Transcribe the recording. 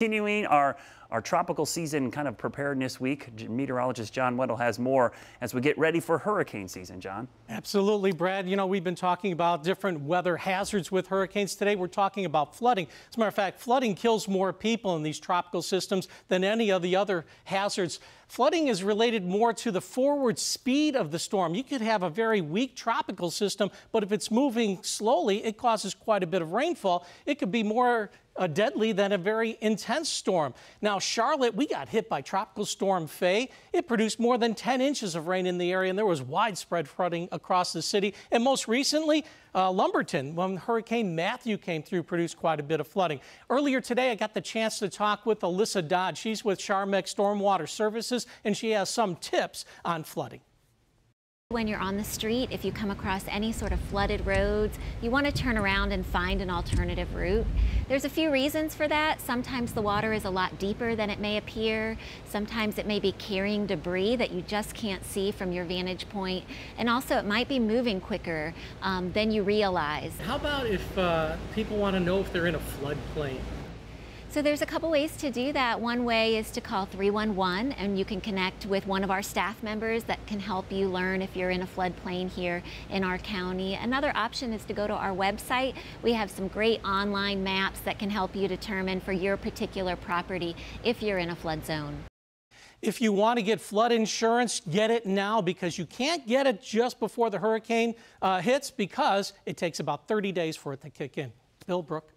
Continuing our tropical season kind of preparedness week, meteorologist John Wendel has more as we get ready for hurricane season. John? Absolutely, Brad. You know, we've been talking about different weather hazards with hurricanes. Today we're talking about flooding. As a matter of fact, flooding kills more people in these tropical systems than any of the other hazards. Flooding is related more to the forward speed of the storm. You could have a very weak tropical system, but if it's moving slowly, it causes quite a bit of rainfall. It could be more deadly than a very intense storm. Now, Charlotte, we got hit by Tropical Storm Faye. It produced more than 10 inches of rain in the area, and there was widespread flooding across the city. And most recently, Lumberton, when Hurricane Matthew came through, produced quite a bit of flooding. Earlier today, I got the chance to talk with Alyssa Dodd. She's with Charmex Stormwater Services, and she has some tips on flooding. When you're on the street, if you come across any sort of flooded roads, you want to turn around and find an alternative route. There's a few reasons for that. Sometimes the water is a lot deeper than it may appear. Sometimes it may be carrying debris that you just can't see from your vantage point. And also it might be moving quicker than you realize. How about if people want to know if they're in a floodplain? So there's a couple ways to do that. One way is to call 311 and you can connect with one of our staff members that can help you learn if you're in a floodplain here in our county. Another option is to go to our website. We have some great online maps that can help you determine for your particular property if you're in a flood zone. If you want to get flood insurance, get it now, because you can't get it just before the hurricane hits, because it takes about 30 days for it to kick in. Bill, Brooke.